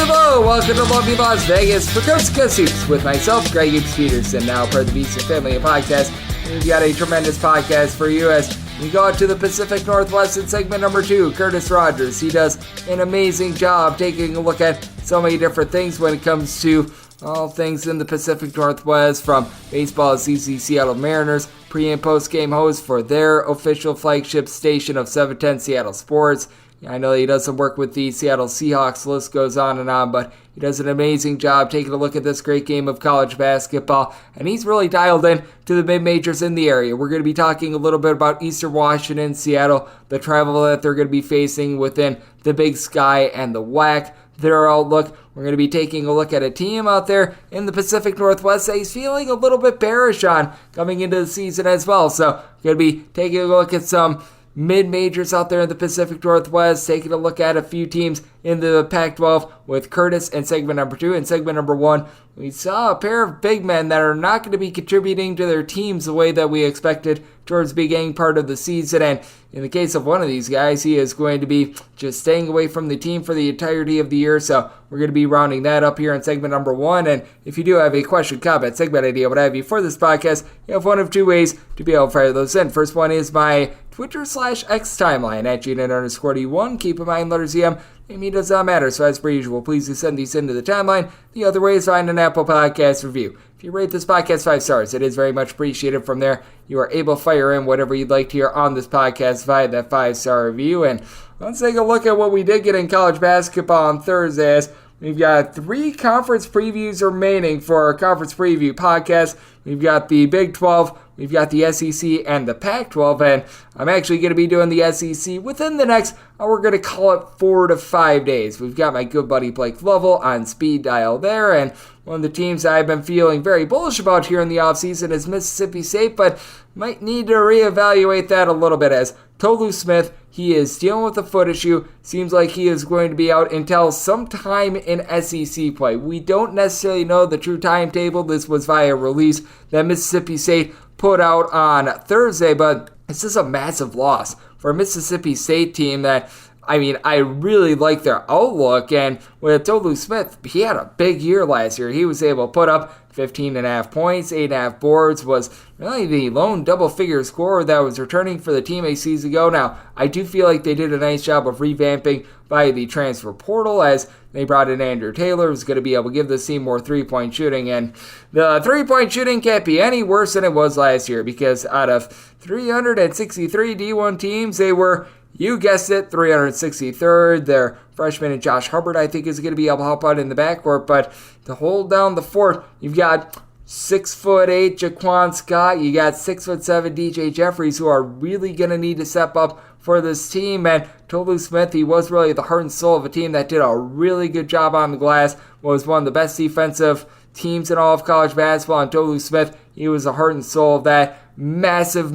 Hello, welcome to lovely Las Vegas for Coast to Coast Hoops with myself, Greg Hoops Peterson, now part of the Beast Family of Podcasts. We've got a tremendous podcast for you as we go out to the Pacific Northwest in segment number 2. Curtis Rogers, he does an amazing job taking a look at so many different things when it comes to all things in the Pacific Northwest, from baseball as the Seattle Mariners, pre- and post-game host for their official flagship station of 710 Seattle Sports. I know he does some work with the Seattle Seahawks, the list goes on, but he does an amazing job taking a look at this great game of college basketball, and he's really dialed in to the mid-majors in the area. We're going to be talking a little bit about Eastern Washington, Seattle, the travel that they're going to be facing within the Big Sky and the WAC, their outlook. We're going to be taking a look at a team out there in the Pacific Northwest that he's feeling a little bit bearish on coming into the season as well. So we're going to be taking a look at some mid-majors out there in the Pacific Northwest, taking a look at a few teams in the Pac-12 with Curtis in segment number 2. In segment number 1, we saw a pair of big men that are not going to be contributing to their teams the way that we expected towards the beginning part of the season. And in the case of one of these guys, he is going to be just staying away from the team for the entirety of the year. So we're going to be rounding that up here in segment number 1. And if you do have a question, comment, segment idea, what have you for this podcast, you have one of two ways to be able to fire those in. First one is my Twitter/X timeline at GNN_D1. Keep in mind, letters EM. Amy does not matter, so as per usual, please do send these into the timeline. The other way is find an Apple Podcast review. If you rate this podcast 5 stars, it is very much appreciated. From there, you are able to fire in whatever you'd like to hear on this podcast via that 5-star review. And let's take a look at what we did get in college basketball on Thursday. We've got 3 conference previews remaining for our conference preview podcast. We've got the Big 12, we've got the SEC, and the Pac-12, and I'm actually going to be doing the SEC within the next, we're going to call it 4 to 5 days. We've got my good buddy Blake Lovell on speed dial there, and one of the teams I've been feeling very bullish about here in the offseason is Mississippi State, but might need to reevaluate that a little bit as Tolu Smith, he is dealing with a foot issue. Seems like he is going to be out until sometime in SEC play. We don't necessarily know the true timetable. This was via release that Mississippi State put out on Thursday, but this is a massive loss for a Mississippi State team that, I really like their outlook. And with Tolu Smith, he had a big year last year. He was able to put up 15.5 points, 8.5 boards, was really the lone double-figure scorer that was returning for the team a season ago. Now, I do feel like they did a nice job of revamping via the transfer portal as they brought in Andrew Taylor, who's going to be able to give this team more three-point shooting. And the three-point shooting can't be any worse than it was last year, because out of 363 D1 teams, they were, you guessed it, 363rd. Their freshman Josh Hubbard, I think, is going to be able to help out in the backcourt. But to hold down the fort, you've got 6'8" Jaquan Scott. You got 6'7" DJ Jeffries, who are really going to need to step up for this team. And Tolu Smith, he was really the heart and soul of a team that did a really good job on the glass, was one of the best defensive teams in all of college basketball. And Tolu Smith, he was the heart and soul of that massive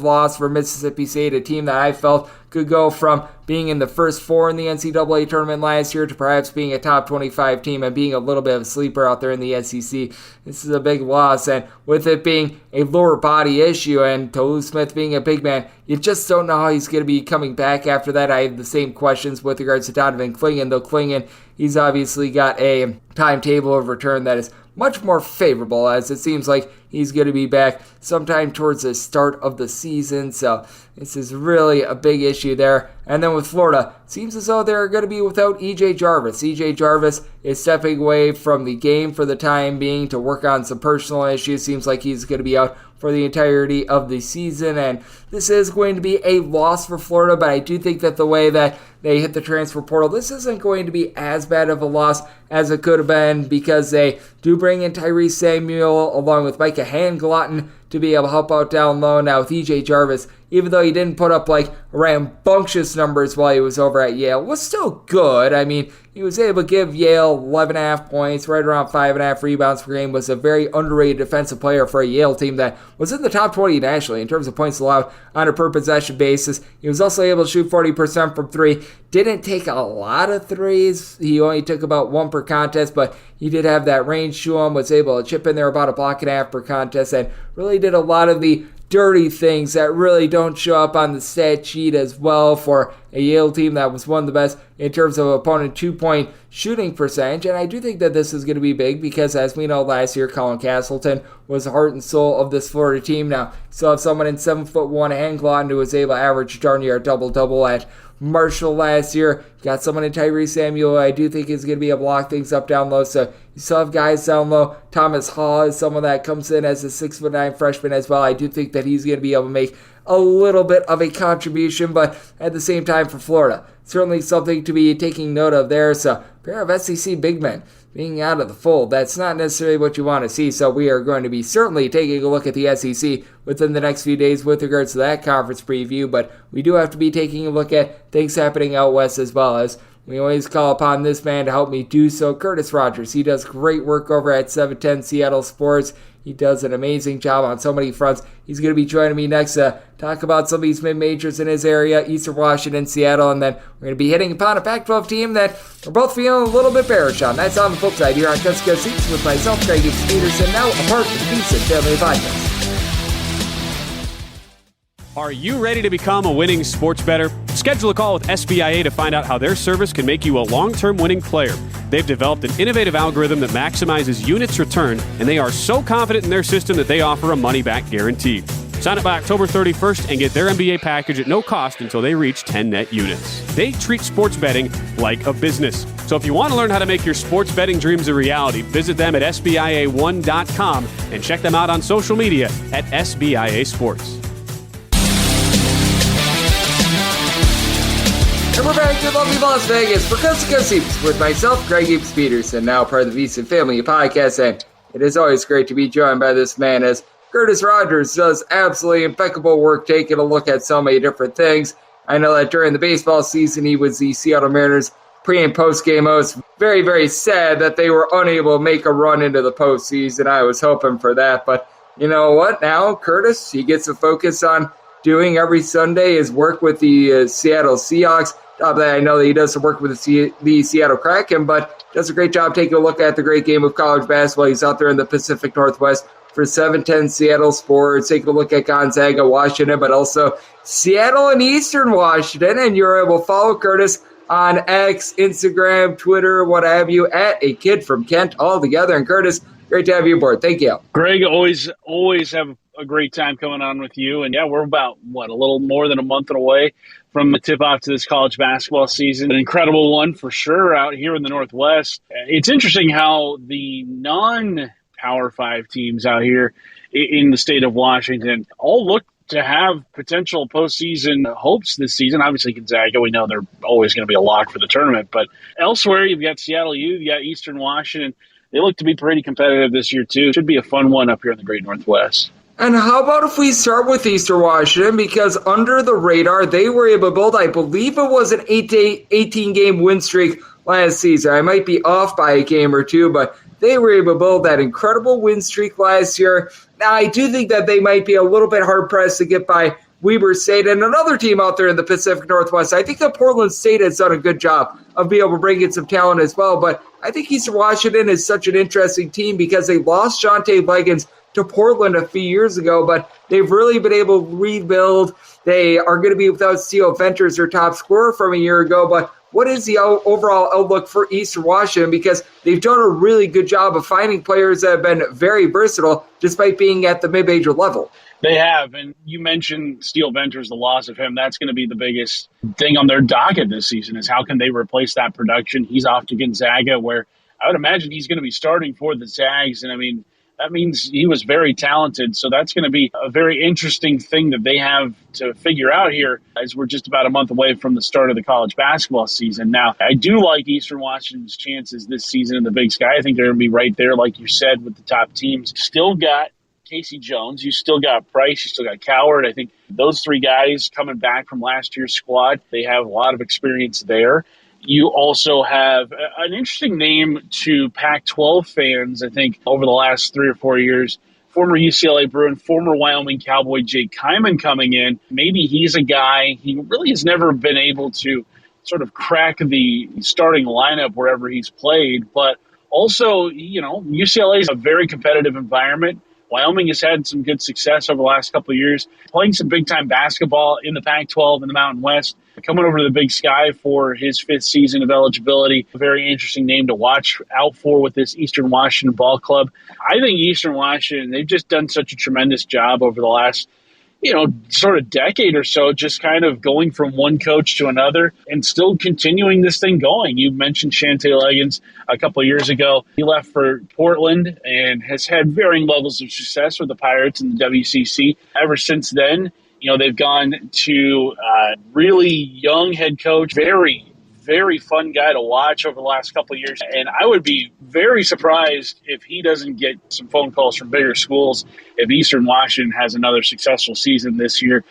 loss for Mississippi State, a team that I felt could go from being in the first 4 in the NCAA tournament last year to perhaps being a top 25 team and being a little bit of a sleeper out there in the SEC. This is a big loss, and with it being a lower body issue and Tolu Smith being a big man, you just don't know how he's going to be coming back after that. I have the same questions with regards to Donovan Clingan, though Clingan, he's obviously got a timetable of return that is much more favorable, as it seems like he's going to be back sometime towards the start of the season. So this is really a big issue there. And then with Florida, it seems as though they're going to be without EJ Jarvis. EJ Jarvis is stepping away from the game for the time being to work on some personal issues. Seems like he's going to be out for the entirety of the season, and this is going to be a loss for Florida, but I do think that the way that they hit the transfer portal, this isn't going to be as bad of a loss as it could have been, because they do bring in Tyrese Samuel along with Micah Hand-Glotton to be able to help out down low. Now with EJ Jarvis, even though he didn't put up like rambunctious numbers while he was over at Yale, was still good. He was able to give Yale 11.5 points, right around 5.5 rebounds per game, was a very underrated defensive player for a Yale team that was in the top 20 nationally in terms of points allowed on a per possession basis. He was also able to shoot 40% from 3. Didn't take a lot of threes. He only took about 1 per contest, but he did have that range to him, was able to chip in there about a block and a half per contest, and really did a lot of the dirty things that really don't show up on the stat sheet as well for a Yale team that was one of the best in terms of opponent 2-point shooting percentage. And I do think that this is going to be big because, as we know, last year, Colin Castleton was the heart and soul of this Florida team. Now, you still have someone in 7'1" Anglon who was able to average darn near a double-double at Marshall last year. You got someone in Tyrese Samuel I do think is going to be able to lock things up down low. So you still have guys down low. Thomas Hall is someone that comes in as a 6'9" freshman as well. I do think that he's going to be able to make a little bit of a contribution, but at the same time for Florida, certainly something to be taking note of there. So a pair of SEC big men being out of the fold, that's not necessarily what you want to see. So we are going to be certainly taking a look at the SEC within the next few days with regards to that conference preview, but we do have to be taking a look at things happening out west as well. As we always call upon this man to help me do so, Curtis Rogers. He does great work over at 710 Seattle Sports. He does an amazing job on so many fronts. He's going to be joining me next to talk about some of these mid-majors in his area, Eastern Washington, Seattle, and then we're going to be hitting upon a Pac-12 team that we're both feeling a little bit bearish on. That's on the flip side here on Cusco Seats with myself, Greg Peterson, now a part of the Beeson Family Podcast. Are you ready to become a winning sports bettor? Schedule a call with SBIA to find out how their service can make you a long-term winning player. They've developed an innovative algorithm that maximizes units return, and they are so confident in their system that they offer a money-back guarantee. Sign up by October 31st and get their MBA package at no cost until they reach 10 net units. They treat sports betting like a business. So if you want to learn how to make your sports betting dreams a reality, visit them at SBIA1.com and check them out on social media at SBIA Sports. And we're back to lovely Las Vegas for Coast to Coast Seats with myself, Greg Peterson, now part of the Beeson Family Podcast. And it is always great to be joined by this man, as Curtis Rogers does absolutely impeccable work taking a look at so many different things. I know that during the baseball season, he was the Seattle Mariners pre- and post-game host. Very, very sad that they were unable to make a run into the postseason. I was hoping for that. But you know what? Now, Curtis, he gets to focus on doing every Sunday his work with the Seattle Seahawks. I know that he does some work with the Seattle Kraken, but does a great job taking a look at the great game of college basketball. He's out there in the Pacific Northwest for 710 Seattle Sports, taking a look at Gonzaga, Washington, but also Seattle and Eastern Washington. And you're able to follow Curtis on X, Instagram, Twitter, what have you, at A Kid from Kent all together. And Curtis, great to have you aboard. Thank you. Greg, always have a great time coming on with you. And yeah, we're about, a little more than a month away from the tip-off to this college basketball season. An incredible one for sure out here in the Northwest. It's interesting how the non-Power 5 teams out here in the state of Washington all look to have potential postseason hopes this season. Obviously, Gonzaga, we know they're always going to be a lock for the tournament. But elsewhere, you've got Seattle U, you've got Eastern Washington. They look to be pretty competitive this year, too. Should be a fun one up here in the Great Northwest. And how about if we start with Eastern Washington, because under the radar, they were able to build, I believe it was an 18-game win streak last season. I might be off by a game or two, but they were able to build that incredible win streak last year. Now, I do think that they might be a little bit hard-pressed to get by Weber State and another team out there in the Pacific Northwest. I think that Portland State has done a good job of being able to bring in some talent as well, but I think Eastern Washington is such an interesting team because they lost Shante Leggins to Portland a few years ago, but they've really been able to rebuild. They are going to be without Steel Venters, their top scorer from a year ago, but what is the overall outlook for Eastern Washington? Because they've done a really good job of finding players that have been very versatile despite being at the mid-major level. They have, and you mentioned Steel Venters, the loss of him. That's going to be the biggest thing on their docket this season is how can they replace that production. He's off to Gonzaga, where I would imagine he's going to be starting for the Zags, and I mean, that means he was very talented. So that's going to be a very interesting thing that they have to figure out here as we're just about a month away from the start of the college basketball season. Now, I do like Eastern Washington's chances this season in the Big Sky. I think they're going to be right there, like you said, with the top teams. Still got Casey Jones. You still got Price. You still got Coward. I think those three guys coming back from last year's squad, they have a lot of experience there. You also have an interesting name to Pac-12 fans, I think, over the last 3 or 4 years. Former UCLA Bruin, former Wyoming Cowboy Jake Kyman coming in. Maybe he's a guy, he really has never been able to sort of crack the starting lineup wherever he's played. But also, UCLA is a very competitive environment. Wyoming has had some good success over the last couple of years, playing some big-time basketball in the Pac-12 and the Mountain West. Coming over to the Big Sky for his 5th season of eligibility. A very interesting name to watch out for with this Eastern Washington ball club. I think Eastern Washington, they've just done such a tremendous job over the last sort of decade or so, just kind of going from one coach to another and still continuing this thing going. You mentioned Shante Leggins a couple of years ago. He left for Portland and has had varying levels of success with the Pirates and the WCC. Ever since then, they've gone to a really young head coach, very, very fun guy to watch over the last couple of years. And I would be very surprised if he doesn't get some phone calls from bigger schools if Eastern Washington has another successful season this year.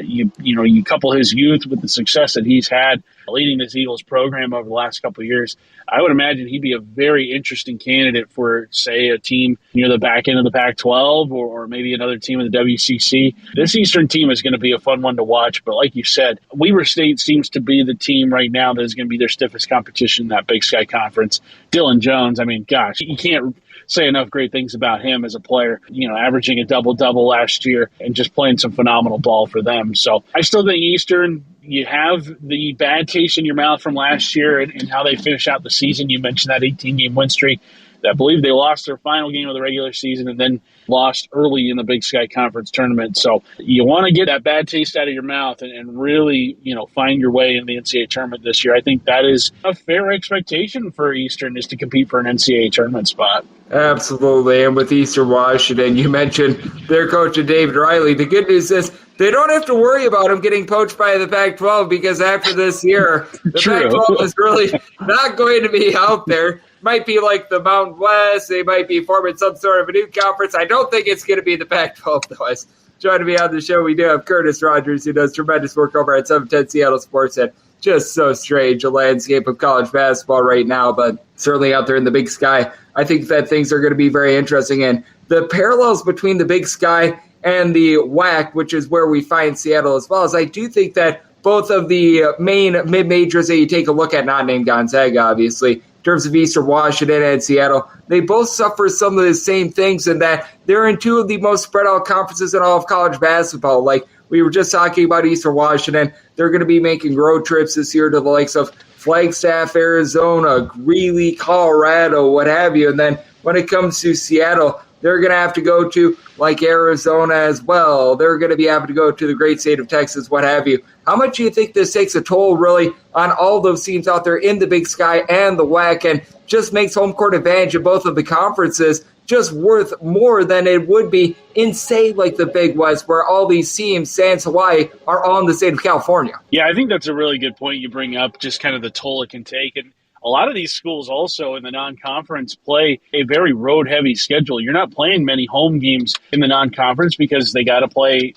You couple his youth with the success that he's had leading this Eagles program over the last couple of years. I would imagine he'd be a very interesting candidate for, say, a team near the back end of the Pac-12 or maybe another team in the WCC. This Eastern team is going to be a fun one to watch. But like you said, Weber State seems to be the team right now that is going to be their stiffest competition in that Big Sky Conference. Dylan Jones, I mean, gosh, you can't say enough great things about him as a player, averaging a double-double last year and just playing some phenomenal ball for them. So I still think Eastern, you have the bad taste in your mouth from last year and how they finish out the season. You mentioned that 18-game win streak. I believe they lost their final game of the regular season and then lost early in the Big Sky Conference tournament. So you want to get that bad taste out of your mouth and really, find your way in the NCAA tournament this year. I think that is a fair expectation for Eastern, is to compete for an NCAA tournament spot. Absolutely. And with Eastern Washington, you mentioned their coach, David Riley. The good news is they don't have to worry about him getting poached by the Pac-12, because after this year, the Pac-12 is really not going to be out there. Might be like the Mountain West. They might be forming some sort of a new conference. I don't think it's going to be the Pac-12, though. As joining me on the show, we do have Curtis Rogers, who does tremendous work over at 710 Seattle Sports. And just so strange, a landscape of college basketball right now, but certainly out there in the Big Sky, I think that things are going to be very interesting. And the parallels between the Big Sky and the WAC, which is where we find Seattle as well, as I do think that both of the main mid-majors that you take a look at, not named Gonzaga, obviously, in terms of Eastern Washington and Seattle, they both suffer some of the same things in that they're in two of the most spread out conferences in all of college basketball. Like we were just talking about Eastern Washington, they're going to be making road trips this year to the likes of Flagstaff, Arizona, Greeley, Colorado, what have you. And then when it comes to Seattle, they're going to have to go to like Arizona as well. They're going to be having to go to the great state of Texas, what have you. How much do you think this takes a toll really on all those teams out there in the Big Sky and the WAC, and just makes home court advantage of both of the conferences just worth more than it would be in, say, like the Big West, where all these teams, sans Hawaii, are all in the state of California? Yeah, I think that's a really good point you bring up, just kind of the toll it can take. And a lot of these schools also in the non-conference play a very road-heavy schedule. You're not playing many home games in the non-conference because they got to play,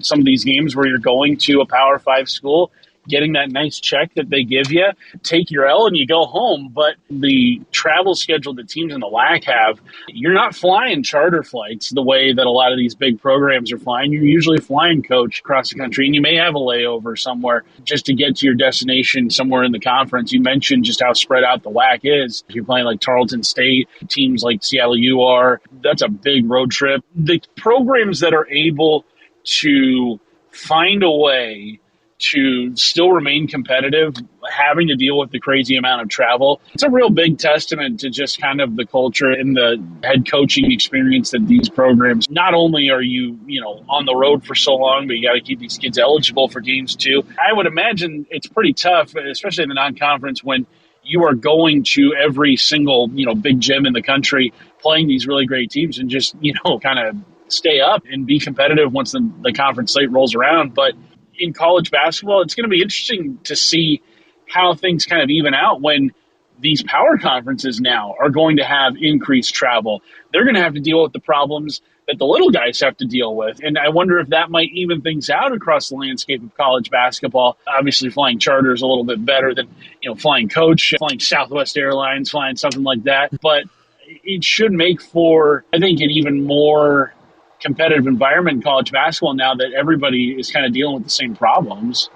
some of these games where you're going to a Power 5 school, getting that nice check that they give you, take your L and you go home. But the travel schedule that teams in the WAC have, you're not flying charter flights the way that a lot of these big programs are flying. You're usually flying coach across the country, and you may have a layover somewhere just to get to your destination somewhere in the conference. You mentioned just how spread out the WAC is. If you're playing like Tarleton State, teams like Seattle UR, that's a big road trip. The programs that are able to find a way to still remain competitive, having to deal with the crazy amount of travel, it's a real big testament to just kind of the culture and the head coaching experience that these programs, not only are you, on the road for so long, but you got to keep these kids eligible for games too. I would imagine it's pretty tough, especially in the non-conference, when you are going to every single, big gym in the country, playing these really great teams and just, kind of stay up and be competitive once the conference slate rolls around. But in college basketball, it's going to be interesting to see how things kind of even out when these power conferences now are going to have increased travel. They're going to have to deal with the problems that the little guys have to deal with. And I wonder if that might even things out across the landscape of college basketball. Obviously, flying charter is a little bit better than, flying coach, flying Southwest Airlines, flying something like that. But it should make for, I think, an even more competitive environment in college basketball now that everybody is kind of dealing with the same problems.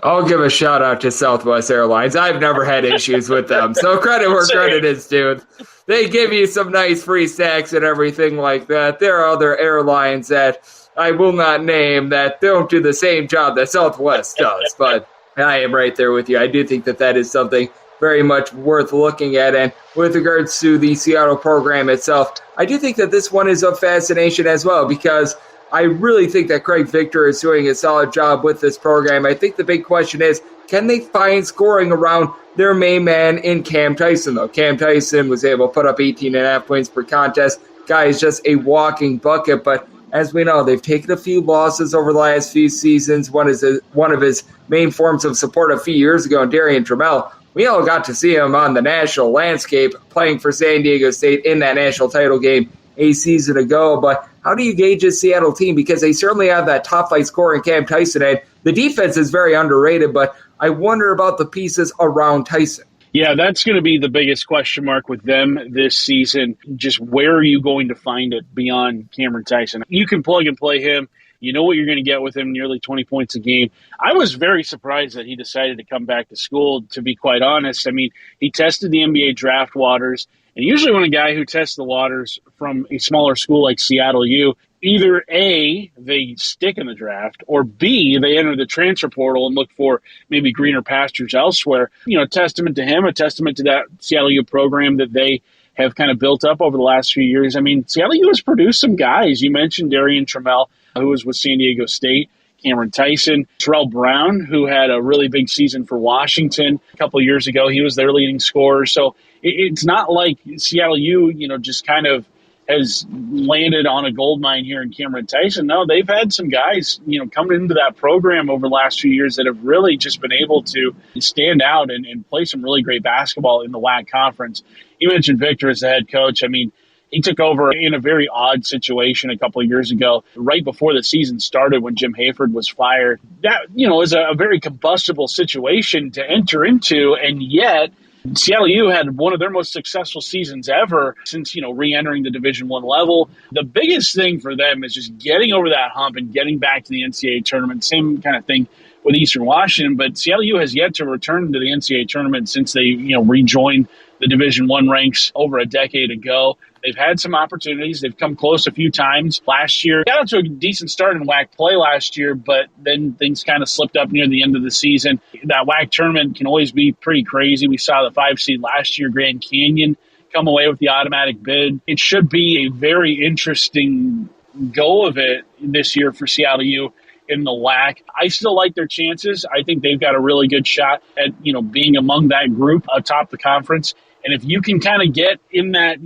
I'll give a shout out to Southwest Airlines. I've never had issues with them, so credit where credit is due. They give you some nice free snacks and everything like that. There are other airlines that I will not name that don't do the same job that Southwest does, but I am right there with you. I do think that is something very much worth looking at. And with regards to the Seattle program itself, I do think that this one is of fascination as well, because I really think that Craig Victor is doing a solid job with this program. I think the big question is, can they find scoring around their main man in Cam Tyson, though? Cam Tyson was able to put up 18.5 points per contest. Guy is just a walking bucket, but as we know, they've taken a few losses over the last few seasons. One of his main forms of support a few years ago, Darian Trammell. We all got to see him on the national landscape playing for San Diego State in that national title game a season ago. But how do you gauge this Seattle team? Because they certainly have that top flight scorer in Cam Tyson, and the defense is very underrated, but I wonder about the pieces around Tyson. Yeah, that's going to be the biggest question mark with them this season. Just where are you going to find it beyond Cameron Tyson? You can plug and play him. You know what you're going to get with him, nearly 20 points a game. I was very surprised that he decided to come back to school, to be quite honest. I mean, he tested the NBA draft waters, and usually when a guy who tests the waters from a smaller school like Seattle U, either A, they stick in the draft, or B, they enter the transfer portal and look for maybe greener pastures elsewhere. You know, a testament to him, a testament to that Seattle U program that they have kind of built up over the last few years. I mean, Seattle U has produced some guys. You mentioned Darian Trammell, who was with San Diego State, Cameron Tyson, Terrell Brown, who had a really big season for Washington a couple of years ago. He was their leading scorer. So it's not like Seattle U, just kind of has landed on a gold mine here in Cameron Tyson. No, they've had some guys, coming into that program over the last few years that have really just been able to stand out and play some really great basketball in the WAC conference. You mentioned Victor as the head coach. I mean, he took over in a very odd situation a couple of years ago, right before the season started when Jim Hayford was fired. That, is a very combustible situation to enter into, and yet Seattle U had one of their most successful seasons ever since, re-entering the Division I level. The biggest thing for them is just getting over that hump and getting back to the NCAA tournament. Same kind of thing with Eastern Washington, but Seattle U has yet to return to the NCAA tournament since they, rejoined the Division I ranks over a decade ago. They've had some opportunities. They've come close a few times last year. Got out to a decent start in WAC play last year, but then things kind of slipped up near the end of the season. That WAC tournament can always be pretty crazy. We saw the 5 seed last year, Grand Canyon, come away with the automatic bid. It should be a very interesting go of it this year for Seattle U in the WAC. I still like their chances. I think they've got a really good shot at, being among that group atop the conference. And if you can kind of get in that,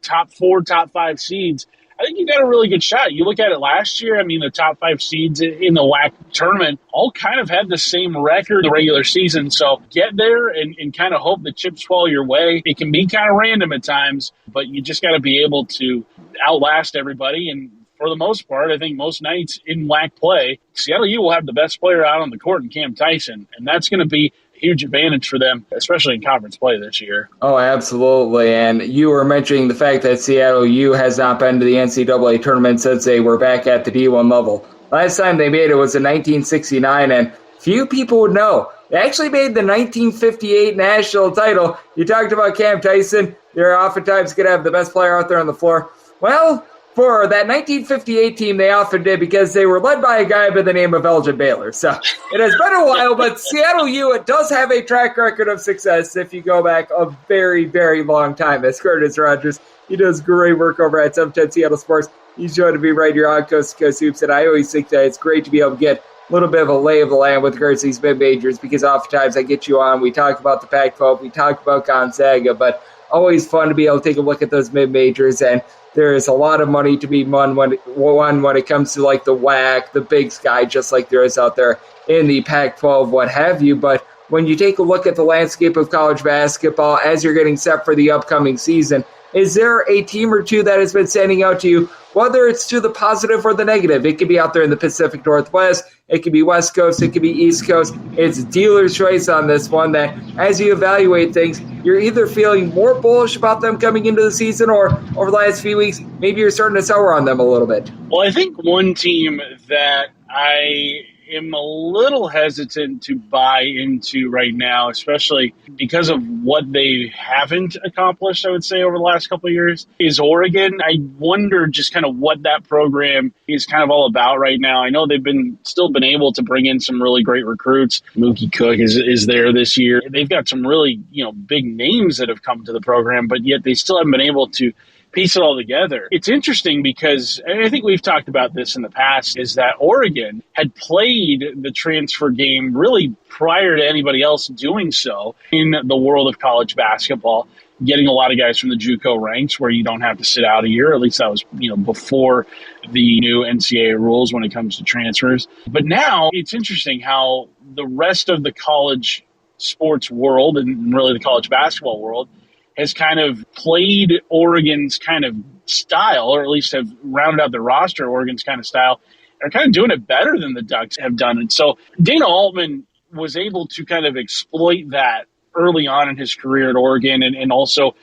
top 4, top 5 seeds, I think you got a really good shot. You look at it last year, I mean, the top 5 seeds in the WAC tournament all kind of had the same record the regular season. So get there and kind of hope the chips fall your way. It can be kind of random at times, but you just got to be able to outlast everybody. And for the most part, I think most nights in WAC play, Seattle U will have the best player out on the court in Cam Tyson, and that's going to be huge advantage for them, especially in conference play this year. Oh, absolutely. And you were mentioning the fact that Seattle U has not been to the NCAA tournament since they were back at the D1 level. Last time they made it was in 1969, and few people would know. They actually made the 1958 national title. You talked about Cam Tyson. They're oftentimes going to have the best player out there on the floor. Well, for that 1958 team, they often did because they were led by a guy by the name of Elgin Baylor. So it has been a while, but Seattle U, it does have a track record of success if you go back a very, very long time. As Curtis Rogers, he does great work over at 710 Seattle Sports. He's joined me right here on Coast to Coast Hoops, and I always think that it's great to be able to get a little bit of a lay of the land with regards to these mid-majors because oftentimes I get you on, we talk about the Pac-12, we talk about Gonzaga, but always fun to be able to take a look at those mid-majors, and there is a lot of money to be won when it comes to like the WAC, the Big Sky, just like there is out there in the Pac-12, what have you. But when you take a look at the landscape of college basketball as you're getting set for the upcoming season, is there a team or two that has been standing out to you, whether it's to the positive or the negative? It could be out there in the Pacific Northwest. It could be West Coast. It could be East Coast. It's dealer's choice on this one that as you evaluate things, you're either feeling more bullish about them coming into the season or over the last few weeks, maybe you're starting to sour on them a little bit. Well, I think one team that I am a little hesitant to buy into right now, especially because of what they haven't accomplished, I would say, over the last couple of years, is Oregon. I wonder just kind of what that program is kind of all about right now. I know they've still been able to bring in some really great recruits. Mookie Cook is there this year. They've got some really, big names that have come to the program, but yet they still haven't been able to piece it all together. It's interesting because, and I think we've talked about this in the past, is that Oregon had played the transfer game really prior to anybody else doing so in the world of college basketball, getting a lot of guys from the JUCO ranks where you don't have to sit out a year. At least that was, before the new NCAA rules when it comes to transfers. But now it's interesting how the rest of the college sports world and really the college basketball world has kind of played Oregon's kind of style, or at least have rounded out their roster Oregon's kind of style, are kind of doing it better than the Ducks have done. And so Dana Altman was able to kind of exploit that early on in his career at Oregon, and also,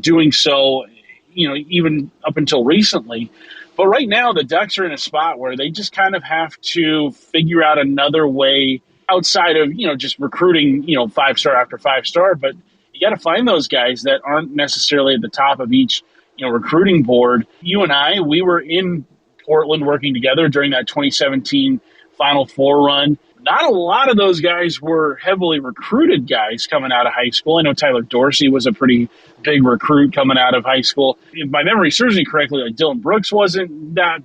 doing so, even up until recently. But right now the Ducks are in a spot where they just kind of have to figure out another way outside of, just recruiting, 5-star after 5-star, but you got to find those guys that aren't necessarily at the top of each, recruiting board. You and I, we were in Portland working together during that 2017 Final Four run. Not a lot of those guys were heavily recruited guys coming out of high school. I know Tyler Dorsey was a pretty big recruit coming out of high school. If my memory serves me correctly, like Dylan Brooks wasn't that,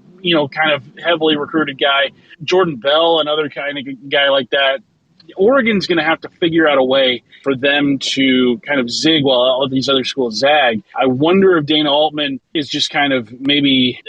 kind of heavily recruited guy. Jordan Bell, another kind of guy like that. Oregon's going to have to figure out a way for them to kind of zig while all these other schools zag. I wonder if Dana Altman is just kind of maybe,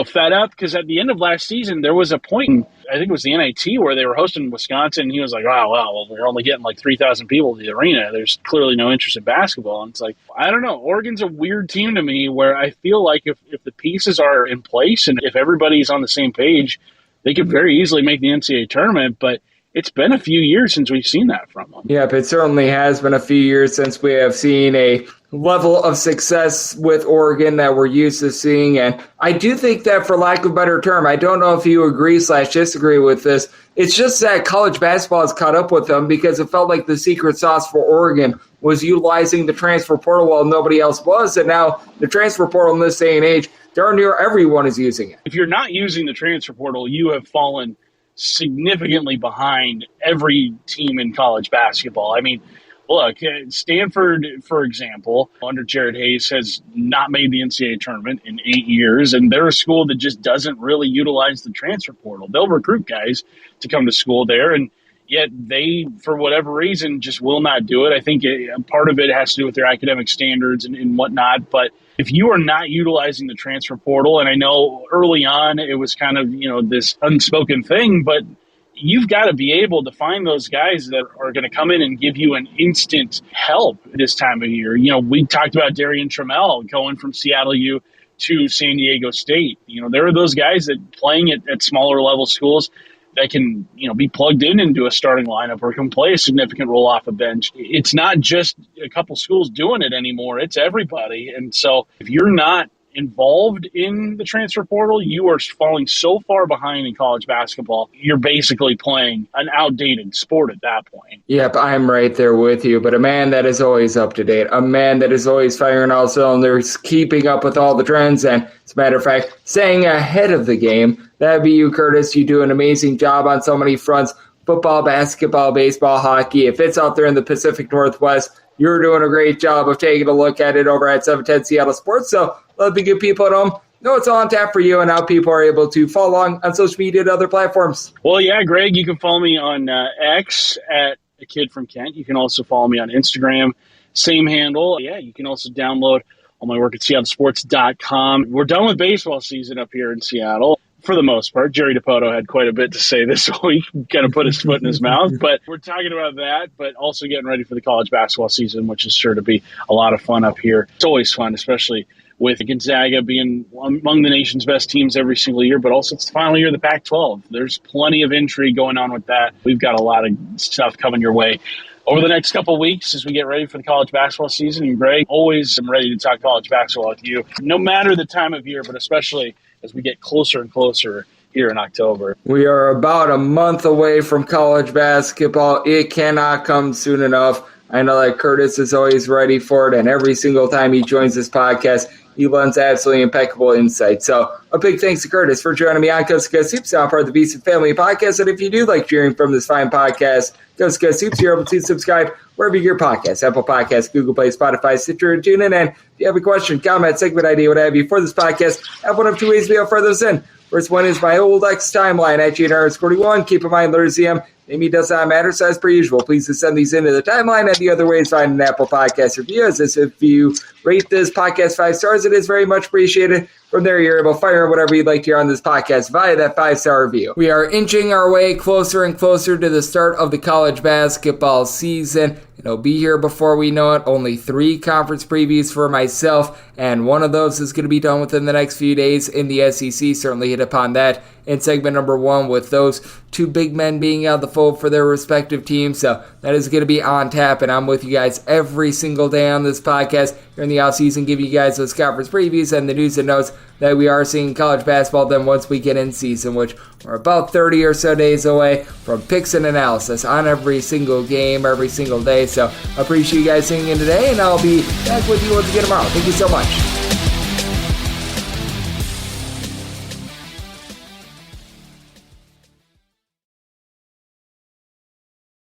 fed up, because at the end of last season, there was a point, I think it was the NIT, where they were hosting Wisconsin, and he was like, we're only getting like 3,000 people to the arena. There's clearly no interest in basketball. And it's like, I don't know. Oregon's a weird team to me, where I feel like if the pieces are in place and if everybody's on the same page, they could very easily make the NCAA tournament, but it's been a few years since we've seen that from them. Yep, it certainly has been a few years since we have seen a level of success with Oregon that we're used to seeing. And I do think that, for lack of a better term, I don't know if you agree/disagree with this, it's just that college basketball has caught up with them, because it felt like the secret sauce for Oregon was utilizing the transfer portal while nobody else was. And now the transfer portal in this day and age, darn near everyone is using it. If you're not using the transfer portal, you have fallen significantly behind every team in college basketball. I mean, look, Stanford, for example, under Jared Hayes, has not made the NCAA tournament in 8 years, and they're a school that just doesn't really utilize the transfer portal. They'll recruit guys to come to school there, and yet they, for whatever reason, just will not do it. I think part of it has to do with their academic standards and whatnot, but if you are not utilizing the transfer portal, and I know early on it was kind of, this unspoken thing, but you've got to be able to find those guys that are going to come in and give you an instant help this time of year. We talked about Darian Trammell going from Seattle U to San Diego State. There are those guys that playing at smaller level schools that can, be plugged into a starting lineup or can play a significant role off a bench. It's not just a couple schools doing it anymore. It's everybody. And so if you're not involved in the transfer portal, you are falling so far behind in college basketball. You're basically playing an outdated sport at that point. Yep, I'm right there with you. But a man that is always up to date, a man that is always firing all cylinders, keeping up with all the trends, and as a matter of fact, staying ahead of the game, that'd be you, Curtis. You do an amazing job on so many fronts: football, basketball, baseball, hockey. If it's out there in the Pacific Northwest, you're doing a great job of taking a look at it over at 710 Seattle Sports. So let the good people at home know it's all on tap for you and how people are able to follow along on social media and other platforms. Well, yeah, Greg, you can follow me on X at A Kid from Kent. You can also follow me on Instagram, same handle. Yeah, you can also download all my work at seattlesports.com. We're done with baseball season up here in Seattle. For the most part, Jerry DiPoto had quite a bit to say this week, kind of put his foot in his mouth, but we're talking about that, but also getting ready for the college basketball season, which is sure to be a lot of fun up here. It's always fun, especially with Gonzaga being among the nation's best teams every single year, but also it's the final year of the Pac-12. There's plenty of intrigue going on with that. We've got a lot of stuff coming your way over the next couple of weeks as we get ready for the college basketball season. And Greg, always am ready to talk college basketball with you, no matter the time of year, but especially as we get closer and closer here in October. We are about a month away from college basketball. It cannot come soon enough. I know that Curtis is always ready for it, and every single time he joins this podcast, he lends absolutely impeccable insight. So a big thanks to Curtis for joining me on Coast to Coast Hoops, now part of the Beast Family Podcast. And if you do like hearing from this fine podcast, Coast to Coast Hoops, you're able to subscribe wherever you get your podcasts, Apple Podcasts, Google Play, Spotify, Stitcher, and TuneIn. And if you have a question, comment, segment idea, what have you for this podcast, I have one of two ways to be able to further this in. First one is my old X timeline at GNRS41. Keep in mind, LearZM, maybe does not matter, so as per usual, please just send these into the timeline. And the other way is find an Apple Podcast review. As if you rate this podcast 5 stars, it is very much appreciated. From there, you're able to fire whatever you'd like to hear on this podcast via that 5-star review. We are inching our way closer and closer to the start of the college basketball season. It'll be here before we know it. Only 3 conference previews for myself, and one of those is going to be done within the next few days in the SEC. Certainly hit upon that in segment number 1 with those 2 big men being out of the fold for their respective teams. So that is going to be on tap, and I'm with you guys every single day on this podcast during the offseason, giving you guys those conference previews and the news and notes that we are seeing college basketball. Then once we get in season, which we're about 30 or so days away from picks and analysis on every single game, every single day. So I appreciate you guys tuning in today, and I'll be back with you once again tomorrow. Thank you so much.